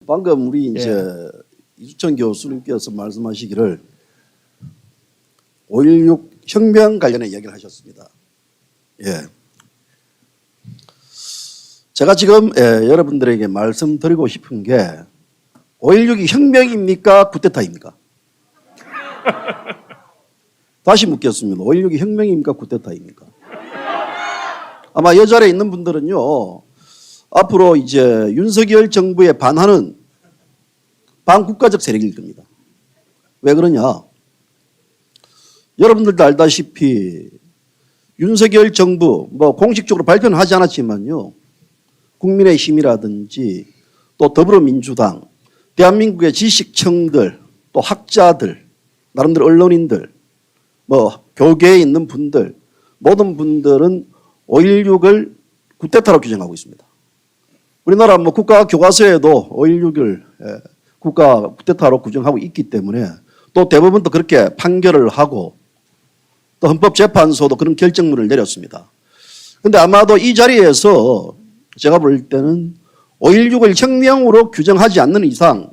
방금 우리 이제 이수천 교수님께서 말씀하시기를 5.16 혁명 관련해 이야기를 하셨습니다. 예. 제가 지금 여러분들에게 말씀드리고 싶은 게 5.16이 혁명입니까? 쿠데타입니까? 다시 묻겠습니다. 5.16이 혁명입니까? 쿠데타입니까? 아마 이 자리에 있는 분들은요, 앞으로 이제 윤석열 정부에 반하는 반국가적 세력일 겁니다. 왜 그러냐? 여러분들도 알다시피 윤석열 정부, 뭐 공식적으로 발표는 하지 않았지만요, 국민의힘이라든지 또 더불어민주당, 대한민국의 지식층들, 또 학자들, 나름대로 언론인들, 뭐 교계에 있는 분들, 모든 분들은 5.16을 쿠데타로 규정하고 있습니다. 우리나라 뭐 국가 교과서에도 5.16을 국가 쿠데타로 규정하고 있기 때문에 또 대법원도 그렇게 판결을 하고 또 헌법재판소도 그런 결정문을 내렸습니다. 그런데 아마도 이 자리에서 제가 볼 때는 5.16을 혁명으로 규정하지 않는 이상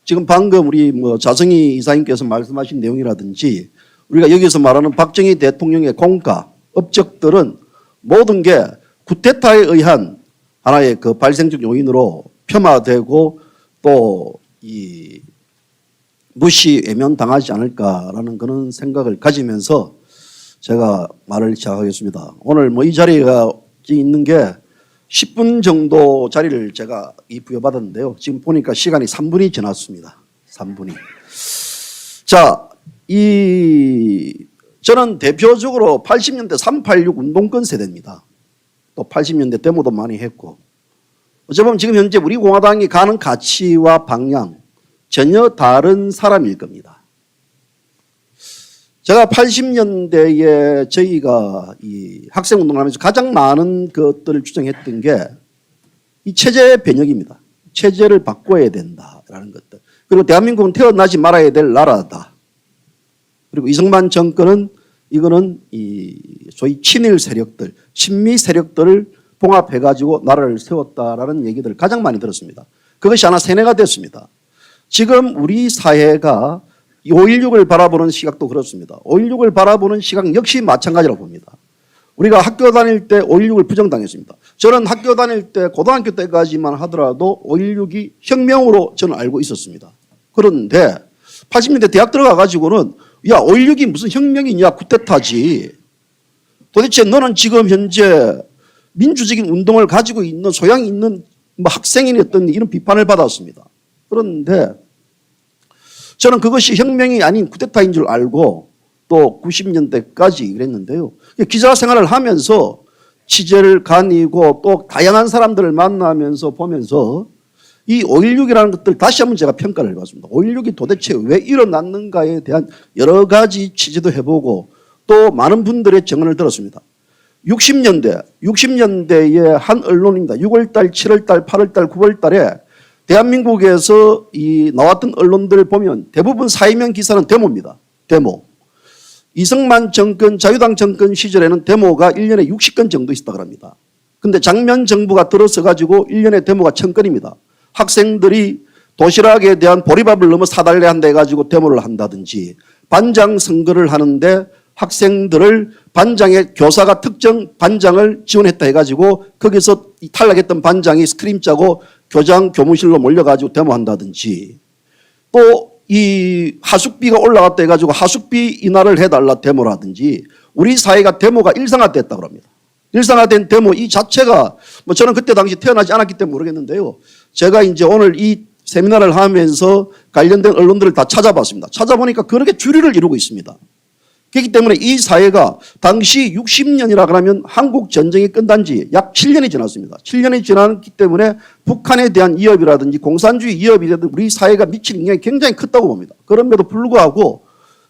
지금 방금 우리 뭐 자성희 이사님께서 말씀하신 내용이라든지 우리가 여기서 말하는 박정희 대통령의 공과 업적들은 모든 게 쿠데타에 의한 하나의 그 발생적 요인으로 폄하되고 또 이 무시 외면당하지 않을까라는 그런 생각을 가지면서 제가 말을 시작하겠습니다. 오늘 뭐 이 자리가 있는 게 10분 정도 자리를 제가 부여받았는데요. 지금 보니까 시간이 3분이 지났습니다. 3분이. 자, 저는 대표적으로 80년대 386 운동권 세대입니다. 또 80년대 데모도 많이 했고 어쩌면 지금 현재 우리 공화당이 가는 가치와 방향 전혀 다른 사람일 겁니다. 제가 80년대에 저희가 이 학생운동을 하면서 가장 많은 것들을 주장했던 게 이 체제 변혁입니다. 체제를 바꿔야 된다라는 것들. 그리고 대한민국은 태어나지 말아야 될 나라다. 그리고 이승만 정권은 이거는 이 소위 친일 세력들, 친미 세력들을 봉합해가지고 나라를 세웠다라는 얘기들을 가장 많이 들었습니다. 그것이 하나 세뇌가 됐습니다. 지금 우리 사회가 5.16을 바라보는 시각도 그렇습니다. 5.16을 바라보는 시각 역시 마찬가지라고 봅니다. 우리가 학교 다닐 때 5.16을 부정당했습니다. 저는 학교 다닐 때 고등학교 때까지만 하더라도 5.16이 혁명으로 저는 알고 있었습니다. 그런데 80년대 대학 들어가가지고는 야 5.16이 무슨 혁명이냐 쿠데타지. 도대체 너는 지금 현재 민주적인 운동을 가지고 있는 소양이 있는 뭐 학생이었던 이런 비판을 받았습니다. 그런데 저는 그것이 혁명이 아닌 쿠데타인 줄 알고 또 90년대까지 그랬는데요. 기자 생활을 하면서 취재를 다니고 또 다양한 사람들을 만나면서 보면서 이 5.16이라는 것들 다시 한번 제가 평가를 해봤습니다. 5.16이 도대체 왜 일어났는가에 대한 여러 가지 취재도 해보고 또 많은 분들의 증언을 들었습니다. 60년대의 한 언론입니다. 6월달, 7월달, 8월달, 9월달에 대한민국에서 나왔던 언론들 보면 대부분 사회면 기사는 데모입니다. 데모. 이승만 정권, 자유당 정권 시절에는 데모가 1년에 60건 정도 있었다고 합니다. 그런데 장면 정부가 들어서 가지고 1년에 데모가 1000건입니다. 학생들이 도시락에 대한 보리밥을 너무 사달래 한다 해가지고 데모를 한다든지 반장 선거를 하는데 학생들을 반장의 교사가 특정 반장을 지원했다 해가지고 거기서 탈락했던 반장이 스크림 짜고 교장 교무실로 몰려가지고 데모한다든지 또 이 하숙비가 올라갔다 해가지고 하숙비 인하를 해달라 데모라든지 우리 사회가 데모가 일상화됐다고 합니다. 일상화된 데모 이 자체가 뭐 저는 그때 당시 태어나지 않았기 때문에 모르겠는데요. 제가 이제 오늘 이 세미나를 하면서 관련된 언론들을 다 찾아봤습니다. 찾아보니까 그렇게 주류를 이루고 있습니다. 그렇기 때문에 이 사회가 당시 60년이라 그러면 한국 전쟁이 끝난 지 약 7년이 지났습니다. 7년이 지났기 때문에 북한에 대한 위협이라든지 공산주의 위협이라든지 우리 사회가 미친 영향이 굉장히 컸다고 봅니다. 그럼에도 불구하고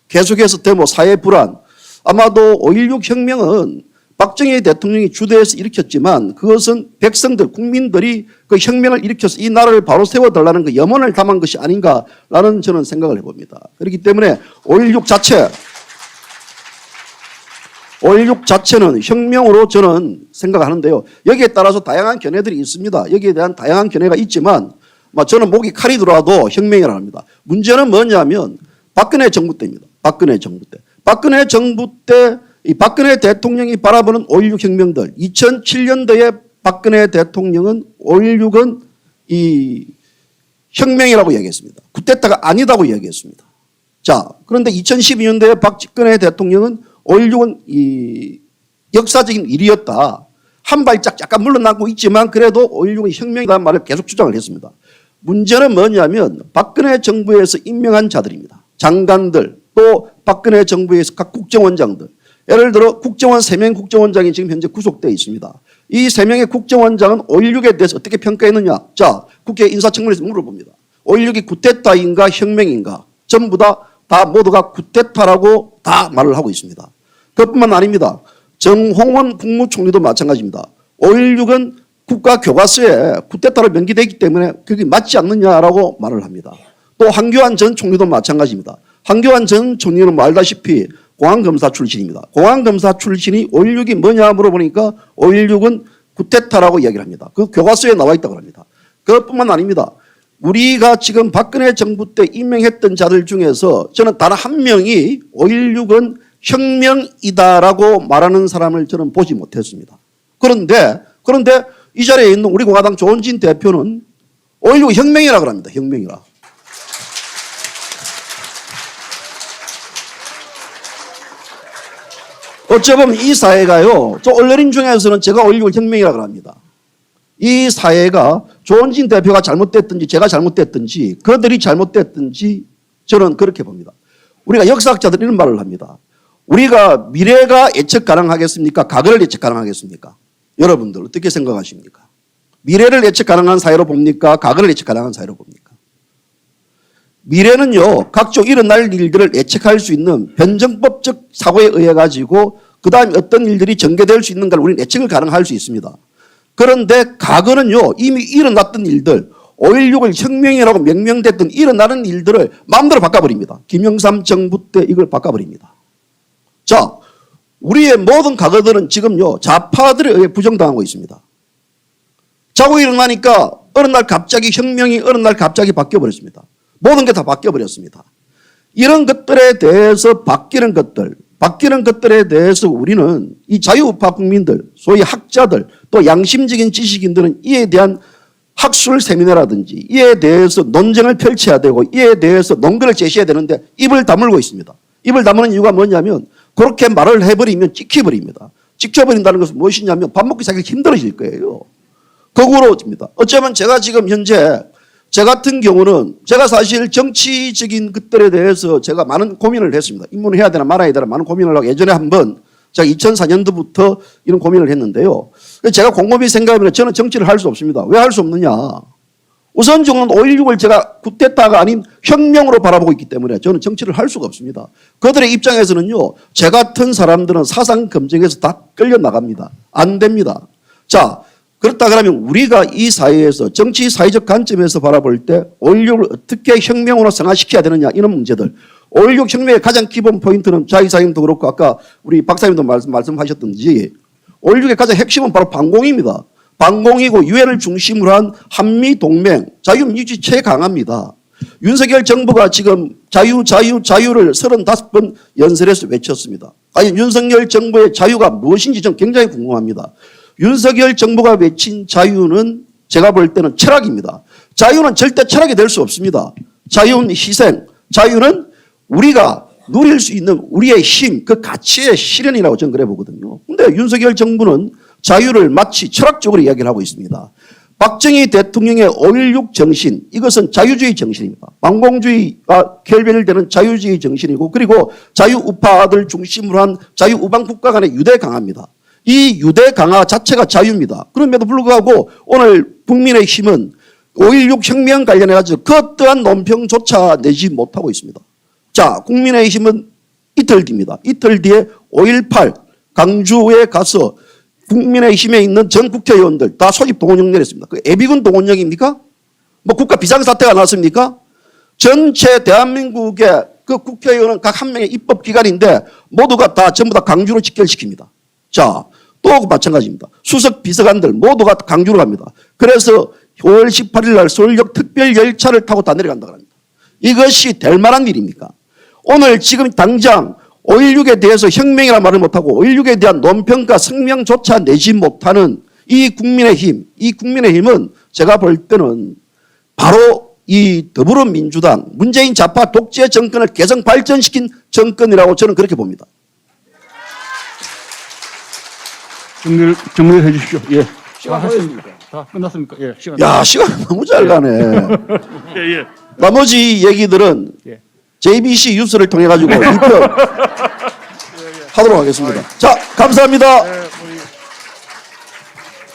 계속해서 데모, 사회 불안, 아마도 5.16 혁명은 박정희 대통령이 주도해서 일으켰지만 그것은 백성들, 국민들이 그 혁명을 일으켜서 이 나라를 바로 세워달라는 그 염원을 담은 것이 아닌가라는 저는 생각을 해봅니다. 그렇기 때문에 5.16 자체는 혁명으로 저는 생각하는데요. 여기에 따라서 다양한 견해들이 있습니다. 여기에 대한 다양한 견해가 있지만 저는 목이 칼이 들어와도 혁명이라 합니다. 문제는 뭐냐면 박근혜 정부 때입니다. 박근혜 정부 때. 박근혜 정부 때 이 박근혜 대통령이 바라보는 5.16 혁명들 2007년도에 박근혜 대통령은 5.16은 이 혁명이라고 얘기했습니다. 쿠데타가 아니다고 얘기했습니다. 자, 그런데 2012년도에 박근혜 대통령은 5.16은 이 역사적인 일이었다. 한 발짝 약간 물러나고 있지만 그래도 5.16은 혁명이라는 말을 계속 주장을 했습니다. 문제는 뭐냐면 박근혜 정부에서 임명한 자들입니다. 장관들 또 박근혜 정부에서 각 국정원장들 예를 들어 국정원 3명 국정원장이 지금 현재 구속되어 있습니다. 이 3명의 국정원장은 5.16에 대해서 어떻게 평가했느냐. 자, 국회 인사청문회에서 물어봅니다. 5.16이 쿠데타인가 혁명인가 전부 다 모두가 쿠데타라고 다 말을 하고 있습니다. 그것뿐만 아닙니다. 정홍원 국무총리도 마찬가지입니다. 5.16은 국가교과서에 쿠데타로 명기되어 있기 때문에 그게 맞지 않느냐라고 말을 합니다. 또 황교안 전 총리도 마찬가지입니다. 황교안 전 총리는 알다시피 공안검사 출신입니다. 공안검사 출신이 5.16이 뭐냐 물어보니까 5.16은 쿠데타라고 이야기를 합니다. 그 교과서에 나와 있다고 합니다. 그것뿐만 아닙니다. 우리가 지금 박근혜 정부 때 임명했던 자들 중에서 저는 단 한 명이 5.16은 혁명이다라고 말하는 사람을 저는 보지 못했습니다. 그런데 이 자리에 있는 우리 공화당 조원진 대표는 5.16 혁명이라고 합니다. 혁명이라. 어쩌면 이 사회가요. 저 언론인 중에서는 제가 5.16 혁명이라고 합니다. 이 사회가 조원진 대표가 잘못됐든지 제가 잘못됐든지 그들이 잘못됐든지 저는 그렇게 봅니다. 우리가 역사학자들이 이런 말을 합니다. 우리가 미래가 예측 가능하겠습니까? 과거를 예측 가능하겠습니까? 여러분들 어떻게 생각하십니까? 미래를 예측 가능한 사회로 봅니까? 과거를 예측 가능한 사회로 봅니까? 미래는요. 각종 일어날 일들을 예측할 수 있는 변정법적 사고에 의해 가지고 그다음에 어떤 일들이 전개될 수 있는가를 우리는 예측을 가능할 수 있습니다. 그런데 과거는요. 이미 일어났던 일들 5.16을 혁명이라고 명명됐던 일어나는 일들을 마음대로 바꿔버립니다. 김영삼 정부 때 이걸 바꿔버립니다. 자, 우리의 모든 과거들은 지금요. 좌파들에 의해 부정당하고 있습니다. 자고 일어나니까 어느 날 갑자기 혁명이 어느 날 갑자기 바뀌어버렸습니다. 모든 게 다 바뀌어버렸습니다. 이런 것들에 대해서 바뀌는 것들에 대해서 우리는 이 자유우파 국민들, 소위 학자들, 또 양심적인 지식인들은 이에 대한 학술 세미나라든지 이에 대해서 논쟁을 펼쳐야 되고 이에 대해서 논거를 제시해야 되는데 입을 다물고 있습니다. 입을 다무는 이유가 뭐냐면 그렇게 말을 해버리면 찍혀버립니다. 찍혀버린다는 것은 무엇이냐면 밥 먹기 살기 힘들어질 거예요. 거꾸로집니다. 어쩌면 제가 지금 현재 제 같은 경우는 제가 사실 정치적인 것들에 대해서 제가 많은 고민을 했습니다. 입문을 해야 되나 말아야 되나 많은 고민을 하고 예전에 한번 제가 2004년도부터 이런 고민을 했는데요. 제가 곰곰이 생각하면 저는 정치를 할 수 없습니다. 왜 할 수 없느냐. 우선 저는 5.16을 제가 쿠데타가 아닌 혁명으로 바라보고 있기 때문에 저는 정치를 할 수가 없습니다. 그들의 입장에서는요. 제 같은 사람들은 사상 검증에서 다 끌려나갑니다. 안 됩니다. 자, 그렇다 그러면 우리가 이 사회에서 정치 사회적 관점에서 바라볼 때 5.16을 어떻게 혁명으로 승화시켜야 되느냐 이런 문제들. 5.16 혁명의 가장 기본 포인트는 자 이사님도 그렇고 아까 우리 박사님도 말씀하셨던지 5.16의 가장 핵심은 바로 반공입니다. 반공이고 유엔을 중심으로 한 한미동맹 자유민주주의 최강합니다. 윤석열 정부가 지금 자유를 35번 연설에서 외쳤습니다. 과연 윤석열 정부의 자유가 무엇인지 좀 굉장히 궁금합니다. 윤석열 정부가 외친 자유는 제가 볼 때는 철학입니다. 자유는 절대 철학이 될 수 없습니다. 자유는 희생, 자유는 우리가 누릴 수 있는 우리의 힘, 그 가치의 실현이라고 저는 그래 보거든요. 그런데 윤석열 정부는 자유를 마치 철학적으로 이야기를 하고 있습니다. 박정희 대통령의 5.16 정신, 이것은 자유주의 정신입니다. 반공주의가 결별되는 자유주의 정신이고 그리고 자유우파들 중심으로 한 자유우방 국가 간의 유대 강화입니다. 이 유대 강화 자체가 자유입니다. 그럼에도 불구하고 오늘 국민의힘은 5.16 혁명 관련해가지고 그 어떠한 논평조차 내지 못하고 있습니다. 자, 국민의힘은 이틀 뒤입니다. 이틀 뒤에 5.18 강주에 가서 국민의힘에 있는 전 국회의원들 다 소집 동원령 내렸습니다. 그 예비군 동원령입니까? 뭐 국가 비상사태가 났습니까? 전체 대한민국의 그 국회의원은 각 한 명의 입법기관인데 모두가 다 전부 다 강주로 직결시킵니다. 자, 또 마찬가지입니다. 수석 비서관들 모두가 강주로 갑니다. 그래서 5월 18일 날 서울역 특별 열차를 타고 다 내려간다고 합니다. 이것이 될 만한 일입니까? 오늘 지금 당장 5.16에 대해서 혁명이라 말을 못하고 5.16에 대한 논평가 성명조차 내지 못하는 이 국민의힘은 제가 볼 때는 바로 이 더불어민주당 문재인 좌파 독재 정권을 개성 발전시킨 정권이라고 저는 그렇게 봅니다. 정리를 해 주십시오. 예. 시간 하셨습니까? 다 끝났습니까? 예. 시간. 야, 시간 너무 잘 가네. 예, 예. 나머지 얘기들은 예. JBC 뉴스를 통해 가지고 입력 하도록 하겠습니다. 자, 감사합니다.